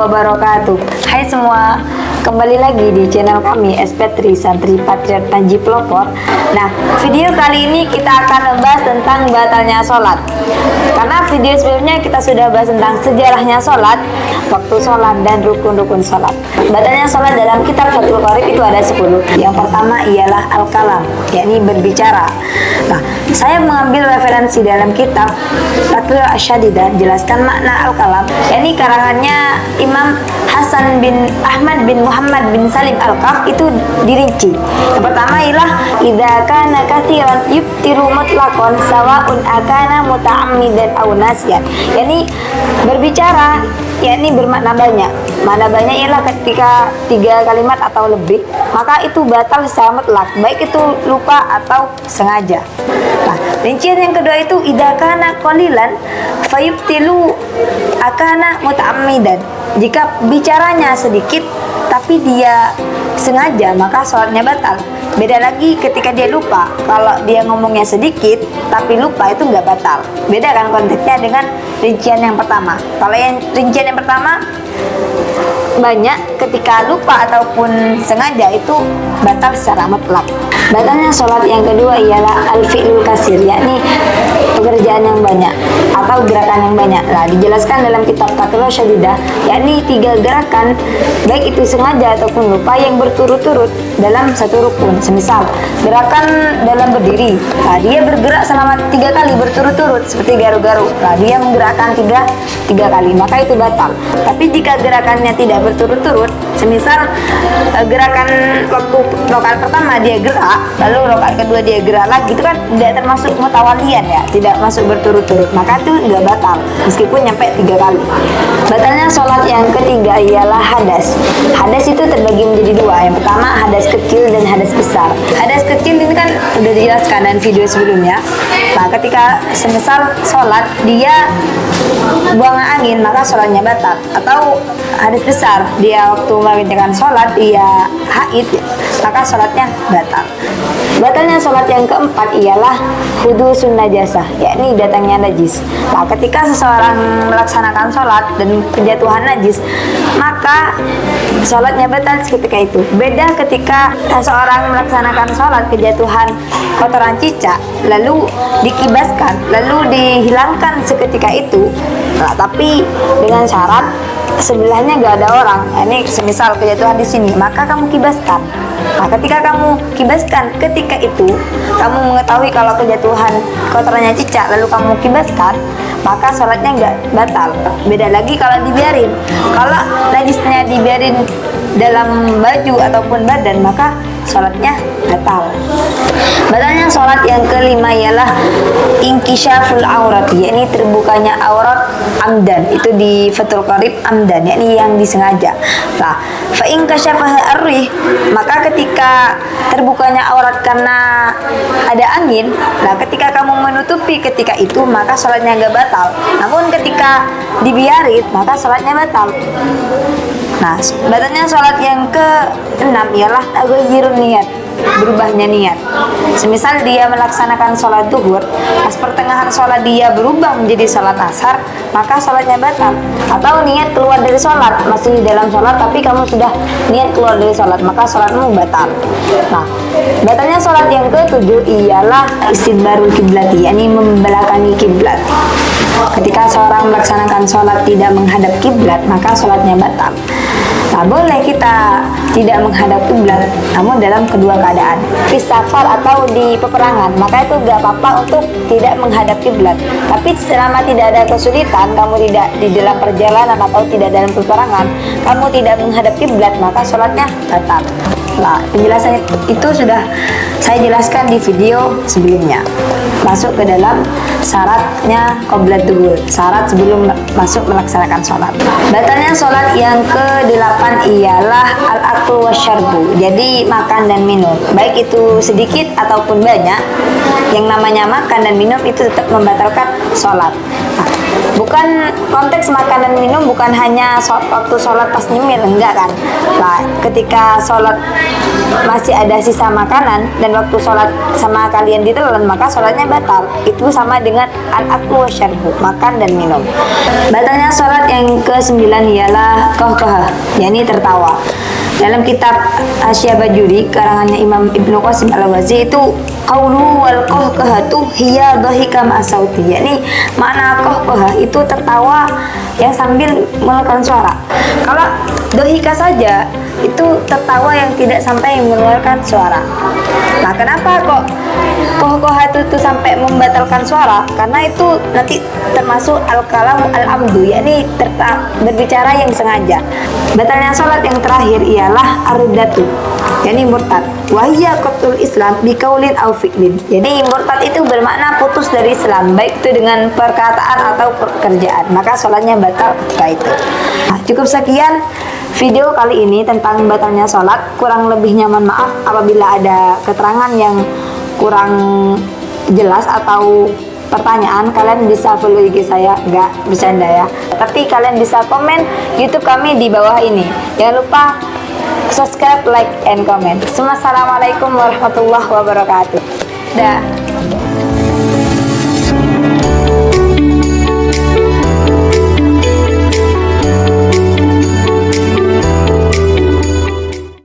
wabarakatuh. Hai semua, kembali lagi di channel kami SP3 Santri Patriot Panji Pelopor. Nah, video kali ini kita akan membahas tentang batalnya sholat. Karena video sebelumnya kita sudah bahas tentang sejarahnya sholat, waktu sholat, dan rukun-rukun sholat. Batalnya sholat dalam kitab Fathul Qorib itu ada 10. Yang pertama ialah al-kalam, yakni berbicara. Nah, saya mengambil referensi dalam kitab Fathul Asyadidah, jelaskan makna al-kalam, yakni karangannya Imam Hasan bin Ahmad bin Muhammad bin Salim Al-Kaf, itu dirinci. Yang pertama ialah idza kana katsiran yubtiru mutlaqan sawa'un akana muta'ammidan aw nasiyan, yakni berbicara, yakni bermakna banyak. Makna banyak ialah ketika 3 kalimat atau lebih, maka itu batal secara mutlak, baik itu lupa atau sengaja. Nah, rincian yang kedua itu idza kana qalilan fayubtilu akana muta'ammidan. Jika bicaranya sedikit tapi dia sengaja, maka sholatnya batal. Beda lagi ketika dia lupa. Kalau dia ngomongnya sedikit tapi lupa, itu nggak batal. Beda kan konteksnya dengan rincian yang pertama. Kalau yang rincian yang pertama banyak, ketika lupa ataupun sengaja itu batal secara mutlak. Batalnya sholat yang kedua ialah al-fi'lul kasir, yakni pekerjaan yang banyak atau gerakan yang banyak. Nah, dijelaskan dalam kitab Fathul Asyadidah, yakni 3 gerakan, baik itu sengaja ataupun lupa, yang berturut-turut dalam satu rukun. Semisal gerakan dalam berdiri, nah, dia bergerak selama 3 kali berturut-turut seperti garu-garu. Nah, dia menggerakkan tiga kali, maka itu batal. Tapi jika gerakannya tidak berturut-turut, semisal gerakan waktu rokaat pertama dia gerak, lalu rokaat kedua dia gerak lagi, itu kan tidak termasuk mutawalian, ya, tidak masuk berturut-turut, maka itu nggak batal meskipun nyampe 3 kali. Batalnya sholat yang ketiga ialah hadas. Hadas itu terbagi menjadi 2. Yang pertama hadas kecil dan hadas besar. Hadas kecil ini kan udah dijelaskan dalam video sebelumnya. Nah, ketika semisal sholat dia buang angin, maka sholatnya batal. Atau hadas besar, dia waktu mengerjakan sholat dia haid, maka sholatnya batal. Batalnya sholat yang keempat ialah hudusun najasah, yakni datangnya najis. Nah, ketika seseorang melaksanakan sholat dan kejatuhan najis, maka sholatnya batal seketika itu. Beda ketika seseorang melaksanakan sholat kejatuhan kotoran cicak, lalu dikibaskan, lalu dihilangkan seketika itu. Nah, tapi dengan syarat sebelahnya nggak ada orang. Ini semisal kejatuhan di sini, maka kamu kibaskan. Nah, ketika kamu kibaskan, ketika itu kamu mengetahui kalau kejatuhan kotorannya cicak, lalu kamu kibaskan, maka sholatnya nggak batal. Beda lagi kalau dibiarin. Kalau najisnya dibiarin dalam baju ataupun badan, maka sholatnya batal. Batalnya sholat yang kelima ialah inkisyaful aurat, yakni terbukanya aurat amdan. Itu di Fathul Qorib amdan, yakni yang disengaja. Nah, fa in kasyafaha arrih, maka ketika terbukanya aurat karena ada angin, nah ketika kamu menutupi ketika itu, maka sholatnya nggak batal. Namun ketika dibiarin, maka sholatnya batal. Nah, batalnya sholat yang ke-6 ialah taghayyurun niat, berubahnya niat. Semisal dia melaksanakan sholat duhur, pas pertengahan sholat dia berubah menjadi sholat asar, maka sholatnya batal. Atau niat keluar dari sholat, masih dalam sholat tapi kamu sudah niat keluar dari sholat, maka sholatmu batal. Nah, batalnya sholat yang ke-7 ialah istidbarul kiblati, yakni membelakangi kiblat. Ketika seorang melaksanakan sholat tidak menghadap kiblat, maka sholatnya batal. Nah, boleh kita tidak menghadap kiblat, namun dalam kedua keadaan, di safar atau di peperangan, maka itu gak apa-apa untuk tidak menghadap kiblat. Tapi selama tidak ada kesulitan, kamu tidak di dalam perjalanan atau tidak dalam peperangan, kamu tidak menghadap kiblat, maka sholatnya batal. Nah, penjelasan itu sudah saya jelaskan di video sebelumnya. Masuk ke dalam syaratnya qoblat duhur, syarat sebelum masuk melaksanakan sholat. Batalnya sholat yang ke-8 ialah al-aklu wasyarbu, jadi makan dan minum, baik itu sedikit ataupun banyak. Yang namanya makan dan minum itu tetap membatalkan sholat. Nah, Bukan konteks makan dan minum, bukan hanya waktu sholat pas nyemil, enggak kan. Nah, ketika sholat masih ada sisa makanan dan waktu sholat sama kalian ditelan, maka sholatnya batal. Itu sama dengan al-aklu wasyarbu, makan dan minum. Batalnya sholat yang ke-9 ialah qahqahah, yakni tertawa. Dalam kitab Asy-Syabajuri karangannya Imam Ibnu Qasim Al-Wazi itu qaulu wal qahqahatu hiya dhahika ma'asauti, yakni makna qahqahah itu tertawa yang sambil mengeluarkan suara. Kalau dhahika saja itu tertawa yang tidak sampai mengeluarkan suara. Nah, kenapa kok qahqahatu itu sampai membatalkan suara? Karena itu nanti termasuk al-kalam al-amdu, yakni berbicara yang sengaja. Batalnya sholat yang terakhir ialah ar-riddatu, yakni murtad. Wahiyya qatul Islam biqaulin aw fi'lin. Jadi murtad itu bermakna putus dari Islam, baik itu dengan perkataan atau pekerjaan. Maka sholatnya batal ketika itu. Nah, cukup sekian video kali ini tentang batalnya sholat. Kurang lebihnya mohon maaf apabila ada keterangan yang kurang jelas atau pertanyaan. Kalian bisa follow IG saya, nggak bercanda ya, tapi kalian bisa komen YouTube kami di bawah ini. Jangan lupa subscribe, like, and comment. Assalamualaikum warahmatullahi wabarakatuh. Dah.